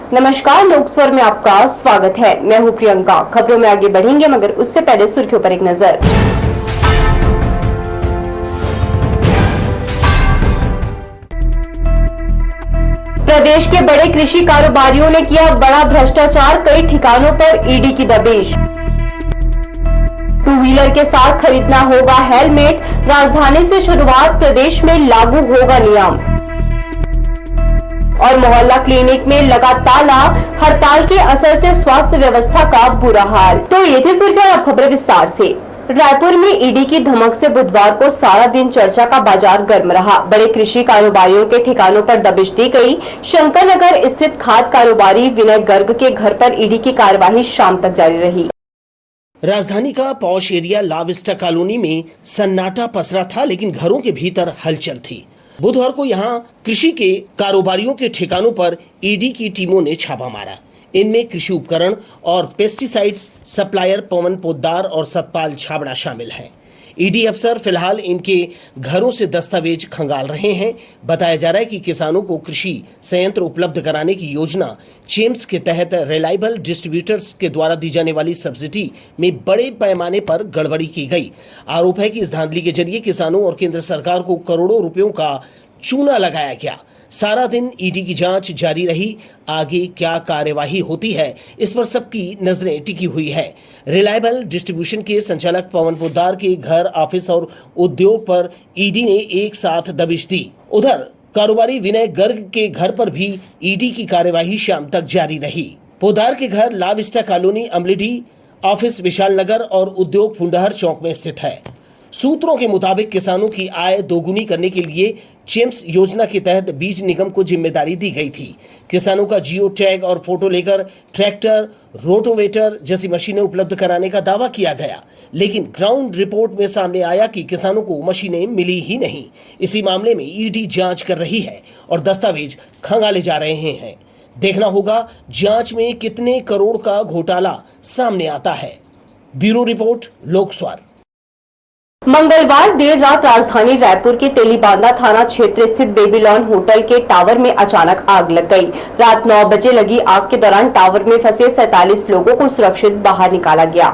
नमस्कार, लोक स्वर में आपका स्वागत है। मैं हूं प्रियंका। खबरों में आगे बढ़ेंगे, मगर उससे पहले सुर्खियों पर एक नजर। प्रदेश के बड़े कृषि कारोबारियों ने किया बड़ा भ्रष्टाचार, कई ठिकानों पर ईडी की दबिश। टू व्हीलर के साथ खरीदना होगा हेलमेट, राजधानी से शुरुआत, प्रदेश में लागू होगा नियम। और मोहल्ला क्लिनिक में लगा ताला, हड़ताल के असर से स्वास्थ्य व्यवस्था का बुरा हाल। तो ये थी सुर्खियां, अब खबरें विस्तार से। रायपुर में ईडी की धमक से बुधवार को सारा दिन चर्चा का बाजार गर्म रहा। बड़े कृषि कारोबारियों के ठिकानों पर दबिश दी गई। शंकरनगर स्थित खाद कारोबारी विनय गर्ग के घर पर ईडी की कार्यवाही शाम तक जारी रही। राजधानी का पॉश एरिया ला विस्टा कॉलोनी में सन्नाटा पसरा था, लेकिन घरों के भीतर हलचल थी। बुधवार को यहां कृषि के कारोबारियों के ठिकानों पर ईडी की टीमों ने छापा मारा। इनमें कृषि उपकरण और पेस्टिसाइड्स सप्लायर पवन पोद्दार और सतपाल छाबड़ा शामिल हैं। ईडी अफसर फिलहाल इनके घरों से दस्तावेज खंगाल रहे हैं। बताया जा रहा है कि किसानों को कृषि संयंत्र उपलब्ध कराने की योजना चेम्स के तहत रिलायबल डिस्ट्रीब्यूटर्स के द्वारा दी जाने वाली सब्सिडी में बड़े पैमाने पर गड़बड़ी की गई। आरोप है कि इस धांधली के जरिए किसानों और केंद्र सरकार को करोड़ों रुपयों का चूना लगाया गया। सारा दिन ईडी की जांच जारी रही। आगे क्या कार्यवाही होती है, इस पर सबकी नजरें टिकी हुई है। रिलायबल डिस्ट्रीब्यूशन के संचालक पवन पोद्दार के घर, ऑफिस और उद्योग पर ईडी ने एक साथ दबिश दी। उधर कारोबारी विनय गर्ग के घर पर भी ईडी की कार्यवाही शाम तक जारी रही। पोद्दार के घर ला Vista colony, Amlidih, office Vishal Nagar और उद्योग फुंडहर चौक में स्थित है। सूत्रों के मुताबिक किसानों की आय दोगुनी करने के लिए चेम्स योजना के तहत बीज निगम को जिम्मेदारी दी गई थी। किसानों का जियो टैग और फोटो लेकर ट्रैक्टर, रोटोवेटर जैसी मशीनें उपलब्ध कराने का दावा किया गया, लेकिन ग्राउंड रिपोर्ट में सामने आया कि किसानों को मशीनें मिली ही नहीं। इसी मामले में ईडी जांच कर रही है और दस्तावेज खंगाले जा रहे हैं। देखना होगा जांच में कितने करोड़ का घोटाला सामने आता है। ब्यूरो रिपोर्ट, लोक स्वर। मंगलवार देर रात राजधानी रायपुर के तेलीबांधा थाना क्षेत्र स्थित बेबीलोन होटल के टावर में अचानक आग लग गई। रात 9 बजे लगी आग के दौरान टावर में फंसे 47 लोगों को सुरक्षित बाहर निकाला गया।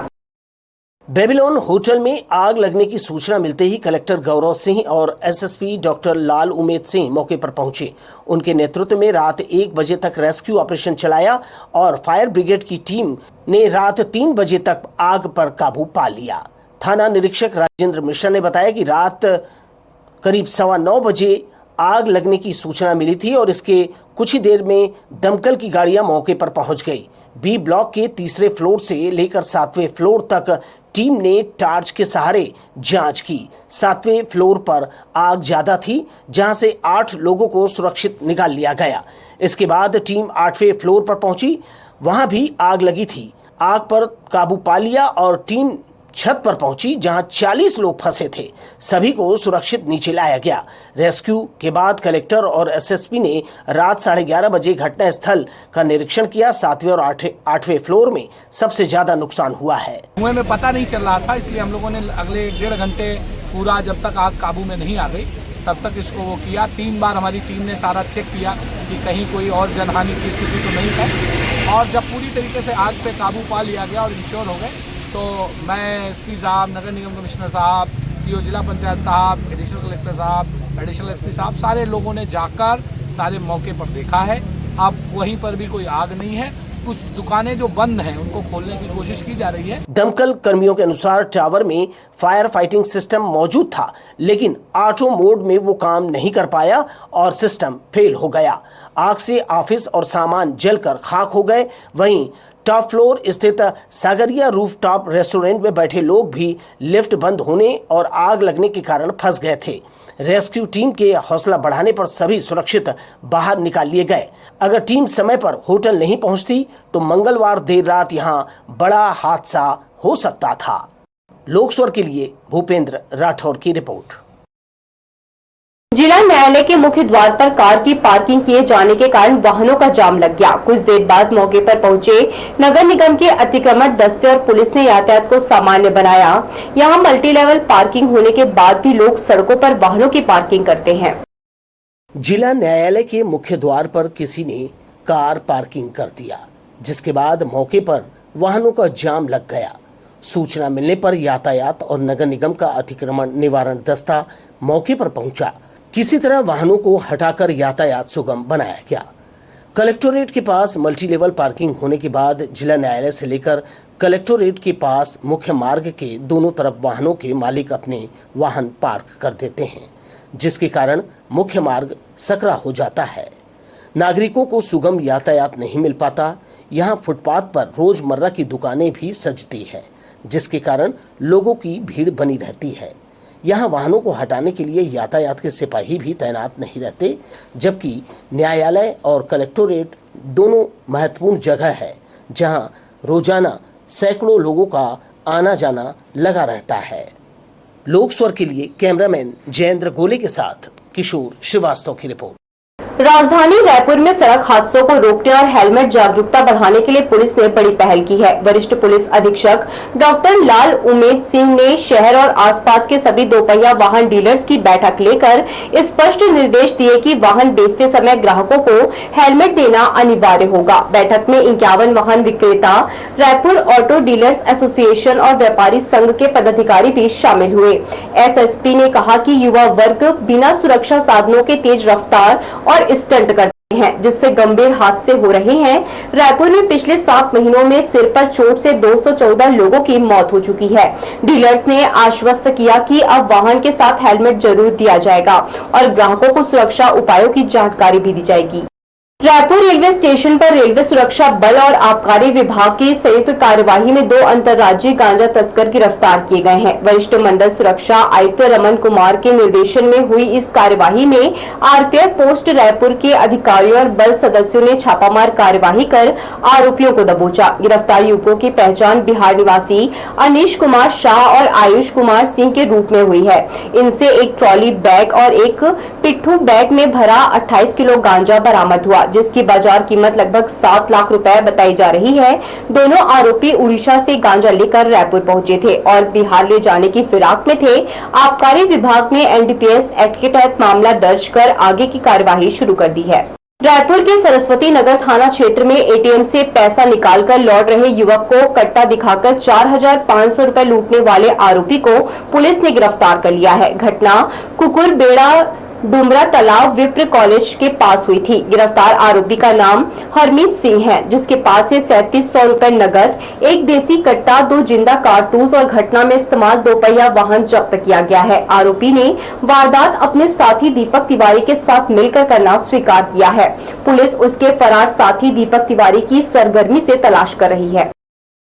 बेबीलोन होटल में आग लगने की सूचना मिलते ही कलेक्टर गौरव सिंह और एसएसपी डॉक्टर लाल उमेद सिंह मौके पर पहुंचे। उनके नेतृत्व में रात 1 बजे तक रेस्क्यू ऑपरेशन चलाया और फायर ब्रिगेड की टीम ने रात 3 बजे तक आग पर काबू पा लिया। थाना निरीक्षक राजेंद्र मिश्रा ने बताया कि रात करीब 9:15 बजे आग लगने की सूचना मिली थी और इसके कुछ ही देर में दमकल की गाड़ियां मौके पर पहुंच गई। बी ब्लॉक के तीसरे फ्लोर से लेकर 7वें फ्लोर तक टीम ने टार्च के सहारे जांच की। 7वें फ्लोर पर आग ज्यादा थी, जहां से 8 लोगों को सुरक्षित निकाल लिया गया। इसके बाद टीम 8वें फ्लोर पर पहुंची, वहां भी आग लगी थी। आग पर काबू पा लिया और टीम छत पर पहुंची, जहां 40 लोग फंसे थे। सभी को सुरक्षित नीचे लाया गया। रेस्क्यू के बाद कलेक्टर और एसएसपी ने रात 11:30 बजे घटना स्थल का निरीक्षण किया। 7वें और 8वें फ्लोर में सबसे ज्यादा नुकसान हुआ है। धुएं में पता नहीं चल रहा था, इसलिए हम लोगों ने अगले 1.5 घंटे पूरा, जब तक आग काबू में नहीं आ गई तब तक इसको वो किया। 3 बार हमारी टीम ने सारा चेक किया कि कहीं कोई और जनहानि की स्थिति तो नहीं है। और जब पूरी तरीके से आग पे काबू पा लिया गया और इंश्योर हो गए, तो मैं एसपी साहब, नगर निगम कमिश्नर साहब, सीओ जिला पंचायत साहब, एडिशनल कलेक्टर साहब, एडिशनल एसपी साहब, सारे लोगों ने जाकर सारे मौके पर देखा है। अब वहीं पर भी कोई आग नहीं है। कुछ दुकानें जो बंद हैं उनको खोलने की कोशिश की जा रही है। दमकल कर्मियों के अनुसार टावर में फायर फाइटिंग सिस्टम मौजूद था, लेकिन ऑटो मोड में वो काम नहीं कर पाया और सिस्टम फेल हो गया। आग से ऑफिस और सामान जलकर खाक हो गए। वहीं टॉप फ्लोर स्थित सागरिया रूफटॉप रेस्टोरेंट में बैठे लोग भी लिफ्ट बंद होने और आग लगने के कारण फंस गए थे। रेस्क्यू टीम के हौसला बढ़ाने पर सभी सुरक्षित बाहर निकाल लिए गए। अगर टीम समय पर होटल नहीं पहुंचती तो मंगलवार देर रात यहां बड़ा हादसा हो सकता था। लोक स्वर के लिए भूपेंद्र राठौर की रिपोर्ट। जिला न्यायालय के मुख्य द्वार पर कार की पार्किंग किए जाने के कारण वाहनों का जाम लग गया। कुछ देर बाद मौके पर पहुंचे नगर निगम के अतिक्रमण दस्ते और पुलिस ने यातायात को सामान्य बनाया। यहां मल्टी लेवल पार्किंग होने के बाद भी लोग सड़कों पर वाहनों की पार्किंग करते हैं। जिला न्यायालय के मुख्य द्वार पर किसी ने कार पार्किंग कर दिया, जिसके बाद मौके पर वाहनों का जाम लग गया। सूचना मिलने पर यातायात और नगर निगम का अतिक्रमण निवारण दस्ता मौके पर पहुंचा। किसी तरह वाहनों को हटाकर यातायात सुगम बनाया गया। कलेक्टोरेट के पास मल्टी लेवल पार्किंग होने के बाद जिला न्यायालय से लेकर कलेक्टोरेट के पास मुख्य मार्ग के दोनों तरफ वाहनों के मालिक अपने वाहन पार्क कर देते हैं, जिसके कारण मुख्य मार्ग सकरा हो जाता है। नागरिकों को सुगम यातायात नहीं मिल पाता। यहाँ फुटपाथ पर रोजमर्रा की दुकानें भी सजती है, जिसके कारण लोगों की भीड़ बनी रहती है। यहाँ वाहनों को हटाने के लिए यातायात के सिपाही भी तैनात नहीं रहते, जबकि न्यायालय और कलेक्टोरेट दोनों महत्वपूर्ण जगह है जहाँ रोजाना सैकड़ों लोगों का आना जाना लगा रहता है। लोक स्वर के लिए कैमरामैन जयेंद्र गोले के साथ किशोर श्रीवास्तव की रिपोर्ट। राजधानी रायपुर में सड़क हादसों को रोकने और हेलमेट जागरूकता बढ़ाने के लिए पुलिस ने बड़ी पहल की है। वरिष्ठ पुलिस अधीक्षक डॉक्टर लाल उमेद सिंह ने शहर और आसपास के सभी दोपहिया वाहन डीलर्स की बैठक लेकर स्पष्ट निर्देश दिए कि वाहन बेचते समय ग्राहकों को हेलमेट देना अनिवार्य होगा। बैठक में 51 वाहन विक्रेता, रायपुर ऑटो डीलर्स एसोसिएशन और व्यापारी संघ के पदाधिकारी भी शामिल हुए। एसएसपी ने कहा कि युवा वर्ग बिना सुरक्षा साधनों के तेज रफ्तार और स्टंट करते हैं, जिससे गंभीर हादसे हो रहे हैं। रायपुर में पिछले 7 महीनों में सिर पर चोट से 214 लोगों की मौत हो चुकी है। डीलर्स ने आश्वस्त किया कि अब वाहन के साथ हेलमेट जरूर दिया जाएगा और ग्राहकों को सुरक्षा उपायों की जानकारी भी दी जाएगी। रायपुर रेलवे स्टेशन पर रेलवे सुरक्षा बल और आबकारी विभाग की संयुक्त कार्यवाही में 2 अंतर्राज्यीय गांजा तस्कर गिरफ्तार किए गए हैं। वरिष्ठ मंडल सुरक्षा आयुक्त रमन कुमार के निर्देशन में हुई इस कार्यवाही में आरपीएफ पोस्ट रायपुर के अधिकारियों और बल सदस्यों ने छापामार कार्यवाही कर आरोपियों को दबोचा। गिरफ्तार युवकों की पहचान बिहार निवासी अनीश कुमार शाह और आयुष कुमार सिंह के रूप में हुई है। इनसे एक ट्रॉली बैग और एक पिट्ठू बैग में भरा 28 किलो गांजा बरामद हुआ, जिसकी बाजार कीमत लगभग 7 लाख रुपए बताई जा रही है। दोनों आरोपी उड़ीसा से गांजा लेकर रायपुर पहुंचे थे और बिहार ले जाने की फिराक में थे। आबकारी विभाग ने एनडीपीएस एक्ट के तहत मामला दर्ज कर आगे की कार्यवाही शुरू कर दी है। रायपुर के सरस्वती नगर थाना क्षेत्र में एटीएम से पैसा निकालकर लौट रहे युवक को कट्टा दिखाकर 4,500 रुपए लूटने वाले आरोपी को पुलिस ने गिरफ्तार कर लिया है। घटना कुकुरबेड़ा डुमरा तालाब विप्र कॉलेज के पास हुई थी। गिरफ्तार आरोपी का नाम हरमीत सिंह है, जिसके पास से 3700 रुपए नगद, एक देसी कट्टा, 2 जिंदा कारतूस और घटना में इस्तेमाल दोपहिया वाहन जब्त किया गया है। आरोपी ने वारदात अपने साथी दीपक तिवारी के साथ मिलकर करना स्वीकार किया है। पुलिस उसके फरार साथी दीपक तिवारी की सरगर्मी से तलाश कर रही है।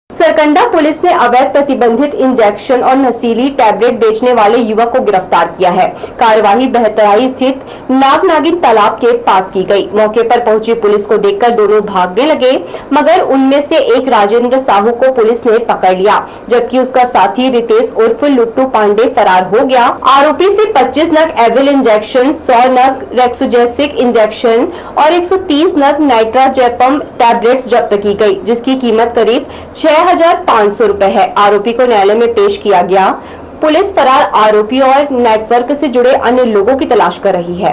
सरकंडा पुलिस ने अवैध प्रतिबंधित इंजेक्शन और नशीली टैबलेट बेचने वाले युवक को गिरफ्तार किया है। कार्यवाही बहतराई स्थित नागनागिन तालाब के पास की गई। मौके पर पहुंची पुलिस को देखकर दोनों भागने लगे, मगर उनमें से एक राजेंद्र साहू को पुलिस ने पकड़ लिया, जबकि उसका साथी रितेश उर्फ लुट्टू पांडे फरार हो गया। आरोपी से 25 नग एविल इंजेक्शन, 100 नग रेक्सोजेसिक इंजेक्शन और 130 नग नाइट्राजेपम टैबलेट्स जब्त की गई, जिसकी कीमत करीब 6,500 रुपए है। आरोपी को न्यायालय में पेश किया गया। पुलिस फरार आरोपी और नेटवर्क से जुड़े अन्य लोगों की तलाश कर रही है।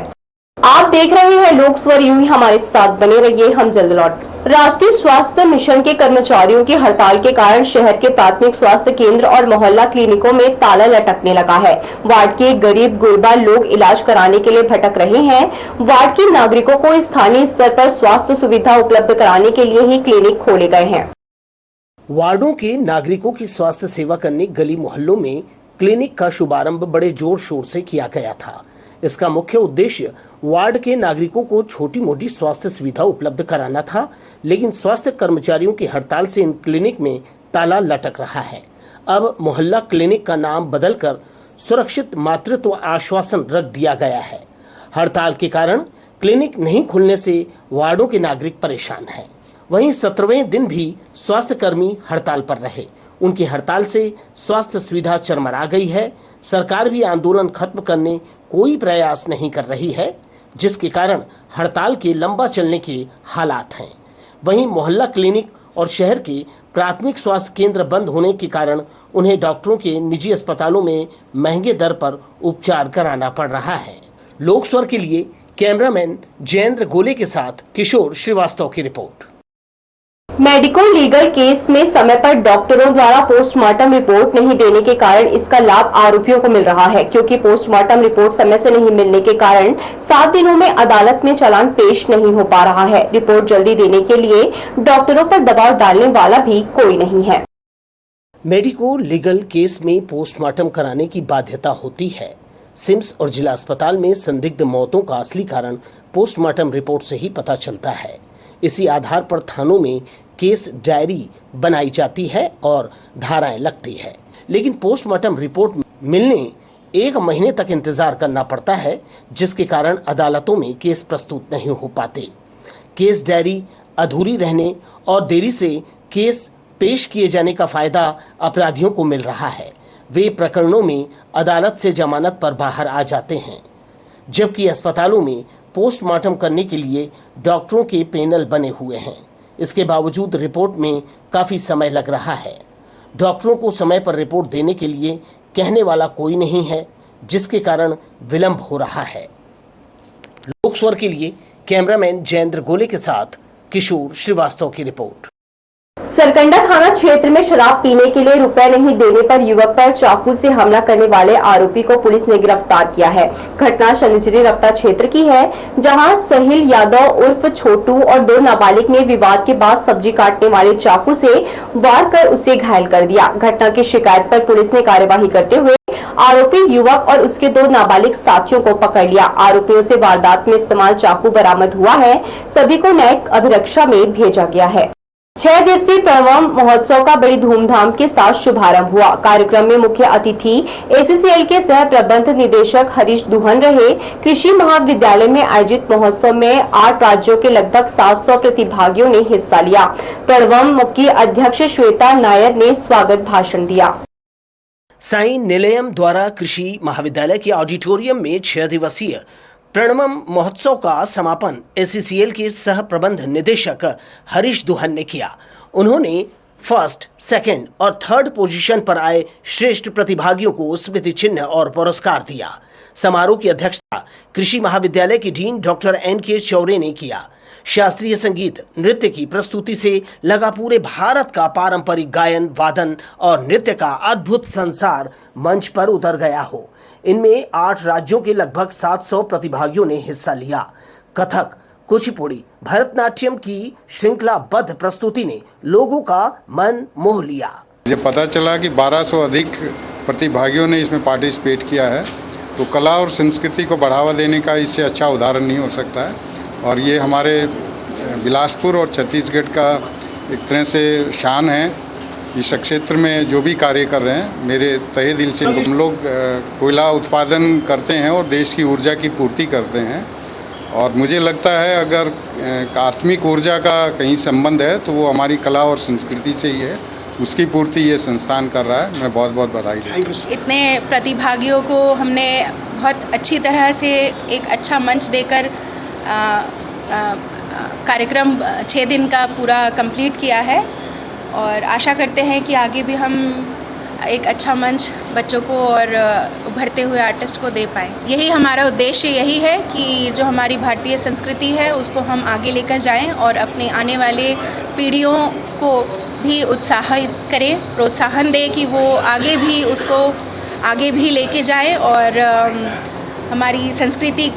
आप देख रहे हैं लोक स्वर, यूं ही हमारे साथ बने रहिए, हम जल्द लौट। राष्ट्रीय स्वास्थ्य मिशन के कर्मचारियों की हड़ताल के कारण शहर के प्राथमिक स्वास्थ्य केंद्र और मोहल्ला क्लिनिकों में ताला लटकने लगा है। वार्ड के गरीब गुरबा लोग इलाज कराने के लिए भटक रहे हैं। वार्ड के नागरिकों को स्थानीय स्तर पर स्वास्थ्य सुविधा उपलब्ध कराने के लिए ही क्लिनिक खोले गए हैं। वार्डों के नागरिकों की स्वास्थ्य सेवा करने गली मोहल्लों में क्लिनिक का शुभारंभ बड़े जोर शोर से किया गया था। इसका मुख्य उद्देश्य वार्ड के नागरिकों को छोटी मोटी स्वास्थ्य सुविधा उपलब्ध कराना था, लेकिन स्वास्थ्य कर्मचारियों की हड़ताल से इन क्लिनिक में ताला लटक रहा है। अब मोहल्ला क्लिनिक का नाम बदलकर सुरक्षित मातृत्व आश्वासन रख दिया गया है। हड़ताल के कारण क्लिनिक नहीं खुलने से वार्डों के नागरिक परेशान हैं। वहीं 17वें दिन भी स्वास्थ्य कर्मी हड़ताल पर रहे। उनकी हड़ताल से स्वास्थ्य सुविधा चरमरा गई है। सरकार भी आंदोलन खत्म करने कोई प्रयास नहीं कर रही है, जिसके कारण हड़ताल के लंबा चलने के हालात हैं। वहीं मोहल्ला क्लिनिक और शहर के प्राथमिक स्वास्थ्य केंद्र बंद होने के कारण उन्हें डॉक्टरों के निजी अस्पतालों में महंगे दर पर उपचार कराना पड़ रहा है। लोक स्वर के लिए कैमरामैन जयेंद्र गोले के साथ किशोर श्रीवास्तव की रिपोर्ट। मेडिको लीगल केस में समय पर डॉक्टरों द्वारा पोस्टमार्टम रिपोर्ट नहीं देने के कारण इसका लाभ आरोपियों को मिल रहा है, क्योंकि पोस्टमार्टम रिपोर्ट समय से नहीं मिलने के कारण 7 दिनों में अदालत में चालान पेश नहीं हो पा रहा है। रिपोर्ट जल्दी देने के लिए डॉक्टरों पर दबाव डालने वाला भी कोई नहीं है। मेडिको लीगल केस में पोस्टमार्टम कराने की बाध्यता होती है। सिम्स और जिला अस्पताल में संदिग्ध मौतों का असली कारण पोस्टमार्टम रिपोर्ट से ही पता चलता है। इसी आधार पर थानों में केस डायरी बनाई जाती है और धाराएं लगती है, लेकिन पोस्टमार्टम रिपोर्ट मिलने 1 महीने तक इंतजार करना पड़ता है, जिसके कारण अदालतों में केस प्रस्तुत नहीं हो पाते। केस डायरी अधूरी रहने और देरी से केस पेश किए जाने का फायदा अपराधियों को मिल रहा है। वे प्रकरणों में अदालत से जमानत पर बाहर आ जाते हैं, जबकि अस्पतालों में पोस्टमार्टम करने के लिए डॉक्टरों के पैनल बने हुए हैं। इसके बावजूद रिपोर्ट में काफी समय लग रहा है। डॉक्टरों को समय पर रिपोर्ट देने के लिए कहने वाला कोई नहीं है, जिसके कारण विलंब हो रहा है। लोकस्वर के लिए कैमरामैन जयेंद्र गोले के साथ किशोर श्रीवास्तव की रिपोर्ट। सरकंडा थाना क्षेत्र में शराब पीने के लिए रुपए नहीं देने पर युवक पर चाकू से हमला करने वाले आरोपी को पुलिस ने गिरफ्तार किया है। घटना शनिचरी रपटा क्षेत्र की है, जहां साहिल यादव उर्फ छोटू और 2 नाबालिग ने विवाद के बाद सब्जी काटने वाले चाकू से वार कर उसे घायल कर दिया। घटना की शिकायत पर पुलिस ने कार्यवाही करते हुए आरोपी युवक और उसके 2 नाबालिग साथियों को पकड़ लिया। आरोपियों से वारदात में इस्तेमाल चाकू बरामद हुआ है। सभी को न्यायिक अभिरक्षा में भेजा गया है। 6 दिवसीय प्रणवम महोत्सव का बड़ी धूमधाम के साथ शुभारंभ हुआ। कार्यक्रम में मुख्य अतिथि एसीसीएल के सह प्रबंध निदेशक हरीश दुहन रहे। कृषि महाविद्यालय में आयोजित महोत्सव में 8 राज्यों के लगभग 700 प्रतिभागियों ने हिस्सा लिया। प्रणवम की अध्यक्ष श्वेता नायर ने स्वागत भाषण दिया। साई निलयम द्वारा कृषि महाविद्यालय के ऑडिटोरियम में 6 दिवसीय प्रणवम महोत्सव का समापन एसीसीएल के सह प्रबंध निदेशक हरीश दुहन ने किया। उन्होंने फर्स्ट, सेकंड और थर्ड पोजीशन पर आए श्रेष्ठ प्रतिभागियों को स्मृति चिन्ह और पुरस्कार दिया। समारोह की अध्यक्षता कृषि महाविद्यालय के डीन डॉक्टर NK चौरे ने किया। शास्त्रीय संगीत नृत्य की प्रस्तुति से लगा पूरे भारत का पारंपरिक गायन, वादन और नृत्य का अद्भुत संसार मंच पर उतर गया हो। इनमें 8 राज्यों के लगभग 700 प्रतिभागियों ने हिस्सा लिया। कथक, कुचिपुड़ी, भरतनाट्यम की श्रृंखलाबद्ध प्रस्तुति ने लोगों का मन मोह लिया। मुझे पता चला कि 1200 अधिक प्रतिभागियों ने इसमें पार्टिसिपेट किया है, तो कला और संस्कृति को बढ़ावा देने का इससे अच्छा उदाहरण नहीं हो सकता है। और ये हमारे बिलासपुर और छत्तीसगढ़ का एक तरह से शान है। इस क्षेत्र में जो भी कार्य कर रहे हैं, मेरे तहे दिल से हम लोग कोयला उत्पादन करते हैं और देश की ऊर्जा की पूर्ति करते हैं। और मुझे लगता है अगर आत्मिक ऊर्जा का कहीं संबंध है तो वो हमारी कला और संस्कृति से ही है। उसकी पूर्ति ये संस्थान कर रहा है। मैं बहुत बहुत बधाई देता हूँ। इतने प्रतिभागियों को हमने बहुत अच्छी तरह से एक अच्छा मंच देकर कार्यक्रम 6 दिन का पूरा कंप्लीट किया है और आशा करते हैं कि आगे भी हम एक अच्छा मंच बच्चों को और उभरते हुए आर्टिस्ट को दे पाएँ। यही हमारा उद्देश्य यही है कि जो हमारी भारतीय संस्कृति है उसको हम आगे लेकर जाएं और अपने आने वाले पीढ़ियों को भी उत्साहित करें, प्रोत्साहन दें कि वो आगे भी उसको आगे भी लेके जाएं और हमारी संस्कृति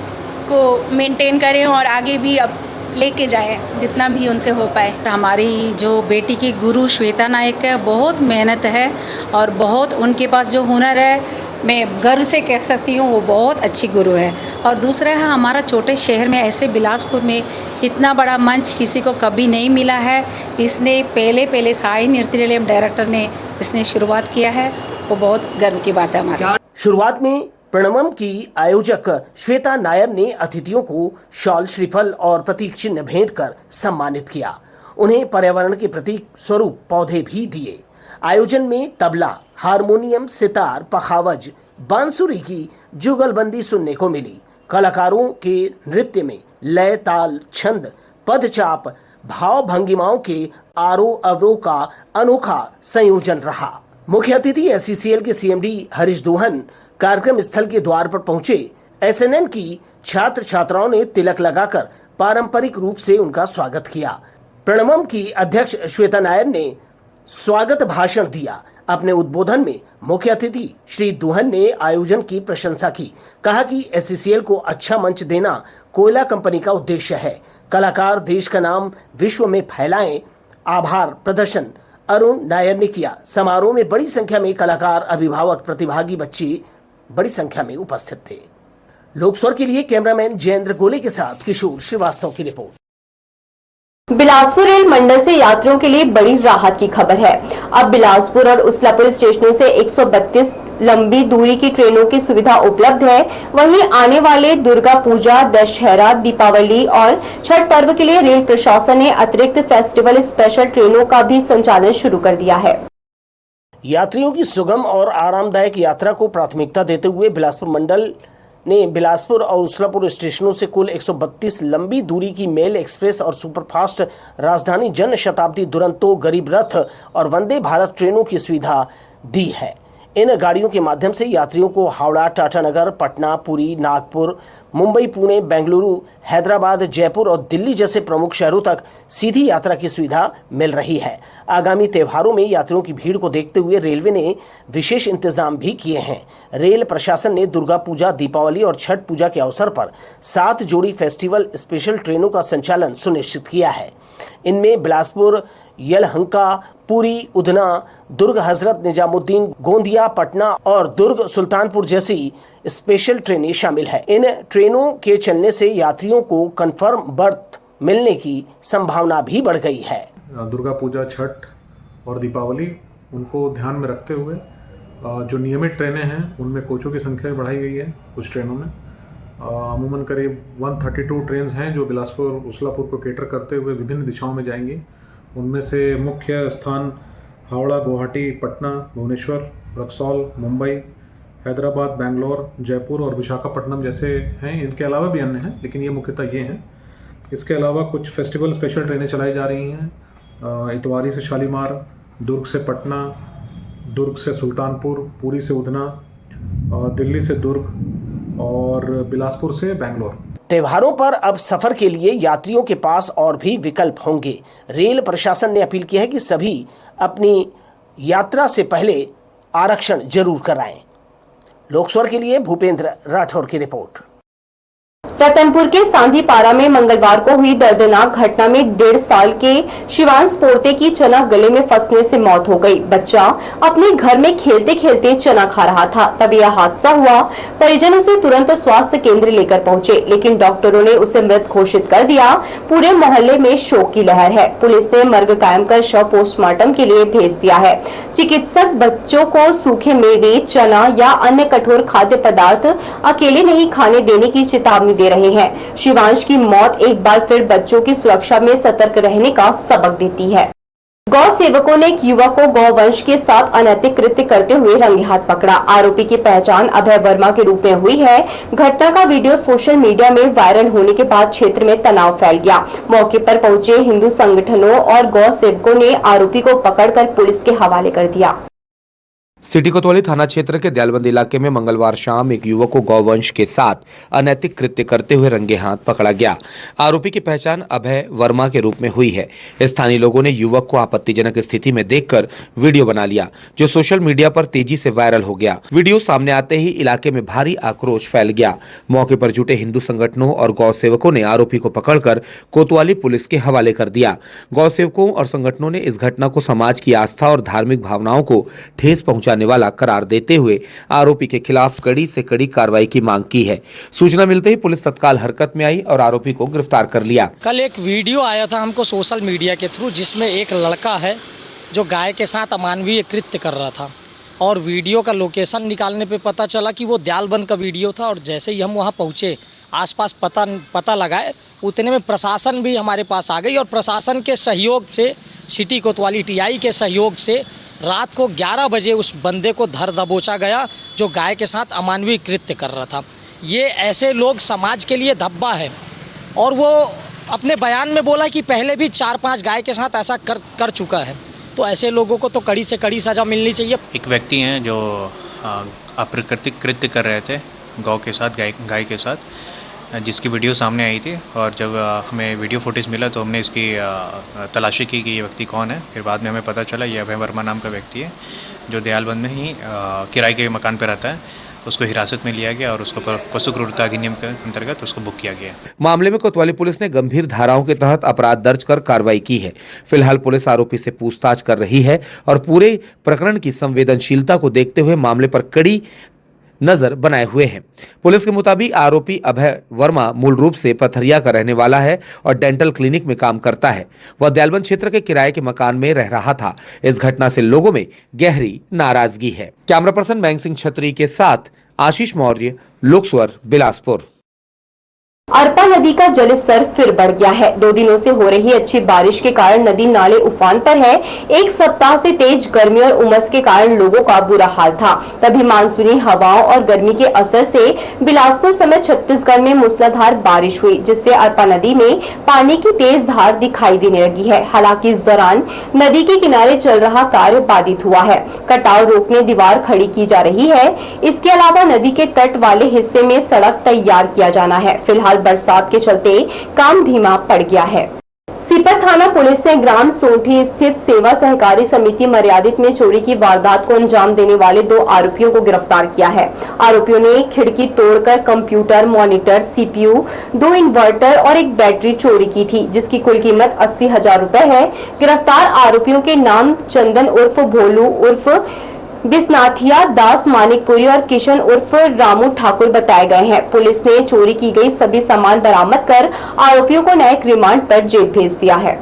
को मेंटेन करें और आगे भी अब लेके जाएं जितना भी उनसे हो पाए। हमारी जो बेटी की गुरु श्वेता नायक है, बहुत मेहनत है और बहुत उनके पास जो हुनर है मैं गर्व से कह सकती हूँ वो बहुत अच्छी गुरु है। और दूसरा है हमारा छोटे शहर में ऐसे बिलासपुर में इतना बड़ा मंच किसी को कभी नहीं मिला है। इसने पहले साई नृत्य निलयम डायरेक्टर ने इसने शुरुआत किया है, वो बहुत गर्व की बात है हमारी। शुरुआत में प्रणवम की आयोजक श्वेता नायर ने अतिथियों को शॉल, श्रीफल और प्रतीक चिन्ह भेंट कर सम्मानित किया। उन्हें पर्यावरण के प्रतीक स्वरूप पौधे भी दिए। आयोजन में तबला, हारमोनियम, सितार, पखावज, बांसुरी की जुगलबंदी सुनने को मिली। कलाकारों के नृत्य में लय, ताल, छंद, पदचाप, भाव भंगिमाओं के आरोह अवरोह का अनोखा संयोजन रहा। मुख्य अतिथि एसीसीएल के CMD हरीश दुहन कार्यक्रम स्थल के द्वार पर पहुंचे। SNN की छात्र छात्राओं ने तिलक लगाकर पारंपरिक रूप से उनका स्वागत किया। प्रणवम की अध्यक्ष श्वेता नायर ने स्वागत भाषण दिया। अपने उद्बोधन में मुख्य अतिथि श्री दुहन ने आयोजन की प्रशंसा की। कहा कि SCCL को अच्छा मंच देना कोयला कंपनी का उद्देश्य है। कलाकार देश का नाम विश्व में फैलाएं। आभार प्रदर्शन अरुण नायर ने किया। समारोह में बड़ी संख्या में कलाकार, अभिभावक, प्रतिभागी बच्चे बड़ी संख्या में उपस्थित थे। लोकस्वर के लिए कैमरामैन जयेंद्र गोले के साथ किशोर श्रीवास्तव की रिपोर्ट। बिलासपुर रेल मंडल से यात्रियों के लिए बड़ी राहत की खबर है। अब बिलासपुर और उसलापुर स्टेशनों से 132 लंबी दूरी की ट्रेनों की सुविधा उपलब्ध है। वहीं आने वाले दुर्गा पूजा, दशहरा, दीपावली और छठ पर्व के लिए रेल प्रशासन ने अतिरिक्त फेस्टिवल स्पेशल ट्रेनों का भी संचालन शुरू कर दिया है। यात्रियों की सुगम और आरामदायक यात्रा को प्राथमिकता देते हुए बिलासपुर मंडल ने बिलासपुर और उसलापुर स्टेशनों से कुल 132 लंबी दूरी की मेल एक्सप्रेस और सुपरफास्ट राजधानी जन शताब्दी दुरंतो, गरीब रथ और वंदे भारत ट्रेनों की सुविधा दी है। इन गाड़ियों के माध्यम से यात्रियों को हावड़ा, टाटानगर, पटना, पुरी, नागपुर, मुंबई, पुणे, बेंगलुरु, हैदराबाद, जयपुर और दिल्ली जैसे प्रमुख शहरों तक सीधी यात्रा की सुविधा मिल रही है। आगामी त्योहारों में यात्रियों की भीड़ को देखते हुए रेलवे ने विशेष इंतजाम भी किए हैं। रेल प्रशासन ने दुर्गा पूजा, दीपावली और छठ पूजा के अवसर पर 7 जोड़ी फेस्टिवल स्पेशल ट्रेनों का संचालन सुनिश्चित किया है। इनमें बिलासपुर, यलहंका, पुरी, उधना, दुर्ग हजरत निजामुद्दीन, गोंदिया, पटना और दुर्ग सुल्तानपुर जैसी स्पेशल ट्रेनें शामिल हैं। इन ट्रेनों के चलने से यात्रियों को कंफर्म बर्थ मिलने की संभावना भी बढ़ गई है। दुर्गा पूजा, छठ और दीपावली उनको ध्यान में रखते हुए जो नियमित ट्रेनें हैं उनमें कोचों की संख्या भी बढ़ाई गई है। कुछ ट्रेनों में अमूमन करीब 132 ट्रेन हैं जो बिलासपुर उसलापुर को केटर करते हुए विभिन्न दिशाओं में जाएंगी। उनमें से मुख्य स्थान हावड़ा, गुवाहाटी, पटना, भुवनेश्वर, रक्सौल, मुंबई, हैदराबाद, बेंगलोर, जयपुर और विशाखापट्टनम जैसे हैं। इनके अलावा भी अन्य हैं, लेकिन ये मुख्यतः ये हैं। इसके अलावा कुछ फेस्टिवल स्पेशल ट्रेनें चलाई जा रही हैं। इतवारी से शालीमार, दुर्ग से पटना, दुर्ग से सुल्तानपुर, पुरी से उधना, दिल्ली से दुर्ग और बिलासपुर से बेंगलोर। त्योहारों पर अब सफर के लिए यात्रियों के पास और भी विकल्प होंगे। रेल प्रशासन ने अपील की है कि सभी अपनी यात्रा से पहले आरक्षण जरूर कराएं। लोकस्वर के लिए भूपेंद्र राठौर की रिपोर्ट। रतनपुर के सांधीपारा में मंगलवार को हुई दर्दनाक घटना में 1.5 साल के शिवांश पोर्ते की चना गले में फंसने से मौत हो गई। बच्चा अपने घर में खेलते खेलते चना खा रहा था, तब यह हादसा हुआ। परिजन उसे तुरंत स्वास्थ्य केंद्र लेकर पहुंचे, लेकिन डॉक्टरों ने उसे मृत घोषित कर दिया। पूरे मोहल्ले में शोक की लहर है। पुलिस ने मर्ग कायम कर शव पोस्टमार्टम के लिए भेज दिया है। चिकित्सक बच्चों को सूखे मेवे, चना या अन्य कठोर खाद्य पदार्थ अकेले नहीं खाने देने की चेतावनी दे रहे हैं। शिवांश की मौत एक बार फिर बच्चों की सुरक्षा में सतर्क रहने का सबक देती है। गौ सेवकों ने एक युवक को गौवंश के साथ अनैतिक कृत्य करते हुए रंगे हाथ पकड़ा। आरोपी की पहचान अभय वर्मा के रूप में हुई है। घटना का वीडियो सोशल मीडिया में वायरल होने के बाद क्षेत्र में तनाव फैल गया। मौके पर पहुंचे हिंदू संगठनों और गौ सेवकों ने आरोपी को पकड़कर पुलिस के हवाले कर दिया। सिटी कोतवाली थाना क्षेत्र के दयालबंद इलाके में मंगलवार शाम एक युवक को गौवंश के साथ अनैतिक कृत्य करते हुए रंगे हाथ पकड़ा गया। आरोपी की पहचान अभय वर्मा के रूप में हुई है। स्थानीय लोगों ने युवक को आपत्तिजनक स्थिति में देखकर वीडियो बना लिया, जो सोशल मीडिया पर तेजी से वायरल हो गया। वीडियो सामने आते ही इलाके में भारी आक्रोश फैल गया। मौके पर जुटे हिंदू संगठनों और गौ सेवकों ने आरोपी को पकड़कर कोतवाली पुलिस के हवाले कर दिया। गौ सेवकों और संगठनों ने इस घटना को समाज की आस्था और धार्मिक भावनाओं को ठेस पहुंचाने वाला करार देते हुए आरोपी के खिलाफ कड़ी से कड़ी कार्रवाई की मांग की है। सूचना मिलते ही पुलिस तत्काल हरकत में आई और आरोपी को गिरफ्तार कर लिया। कल एक वीडियो आया था हमको सोशल मीडिया के थ्रू, जिसमें एक लड़का है जो गाय के साथ अमानवीय कृत्य कर रहा था, और वीडियो का लोकेशन निकालने पे पता चला कि वो दयालबंद का वीडियो था। और जैसे ही हम वहाँ पहुँचे, आसपास पता लगाए, उतने में प्रशासन भी हमारे पास आ गई और प्रशासन के सहयोग से, सिटी कोतवाली टीआई के सहयोग से रात को 11 बजे उस बंदे को धर दबोचा गया जो गाय के साथ अमानवीय कृत्य कर रहा था। ये ऐसे लोग समाज के लिए धब्बा है, और वो अपने बयान में बोला कि पहले भी 4-5 गाय के साथ ऐसा कर चुका है। तो ऐसे लोगों को तो कड़ी से कड़ी सज़ा मिलनी चाहिए। एक व्यक्ति हैं जो अप्राकृतिक कृत्य कर रहे थे गौ के साथ, गाय के साथ, जिसकी वीडियो सामने आई थी। और जब हमें वीडियो फुटेज मिला तो हमने इसकी तलाशी की कि ये व्यक्ति कौन है। फिर बाद में हमें पता चला ये अभय वर्मा नाम का व्यक्ति है, जो दयालबंद में ही किराए के मकान पर रहता है। उसको हिरासत में लिया गया और उसको पशु क्रूरता अधिनियम के अंतर्गत उसको बुक किया गया। मामले में कोतवाली पुलिस ने गंभीर धाराओं के तहत अपराध दर्ज कर कार्रवाई की है। फिलहाल पुलिस आरोपी से पूछताछ कर रही है और पूरे प्रकरण की संवेदनशीलता को देखते हुए मामले पर कड़ी नजर बनाए हुए हैं। पुलिस के मुताबिक आरोपी अभय वर्मा मूल रूप से पथरिया का रहने वाला है और डेंटल क्लिनिक में काम करता है। वह दयालबंद क्षेत्र के किराए के मकान में रह रहा था। इस घटना से लोगों में गहरी नाराजगी है। कैमरा पर्सन मैंग सिंह छतरी के साथ आशीष मौर्य, लोकस्वर, बिलासपुर। अरपा नदी का जलस्तर फिर बढ़ गया है। 2 दिनों से हो रही अच्छी बारिश के कारण नदी नाले उफान पर है। एक सप्ताह से तेज गर्मी और उमस के कारण लोगों का बुरा हाल था। तभी मानसूनी हवाओं और गर्मी के असर से बिलासपुर समेत छत्तीसगढ़ में मूसलाधार बारिश हुई, जिससे अरपा नदी में पानी की तेज धार दिखाई देने लगी है। हालांकि इस दौरान नदी के किनारे चल रहा कार्य बाधित हुआ है। कटाव रोकने दीवार खड़ी की जा रही है। इसके अलावा नदी के तट वाले हिस्से में सड़क तैयार किया जाना है। फिलहाल बरसात के चलते काम धीमा पड़ गया है। सीपत थाना पुलिस ने ग्राम सोंठी स्थित सेवा सहकारी समिति मर्यादित में चोरी की वारदात को अंजाम देने वाले 2 आरोपियों को गिरफ्तार किया है। आरोपियों ने खिड़की तोड़कर कंप्यूटर, मॉनिटर, सीपीयू, 2 इन्वर्टर और एक बैटरी चोरी की थी, जिसकी कुल कीमत 80,000 रुपए है। गिरफ्तार आरोपियों के नाम चंदन उर्फ भोलू उर्फ बिस्नाथिया, दास मानिकपुरी और किशन उर्फ रामू ठाकुर बताए गए हैं। पुलिस ने चोरी की गई सभी सामान बरामद कर आरोपियों को न्यायिक रिमांड पर जेल भेज दिया है।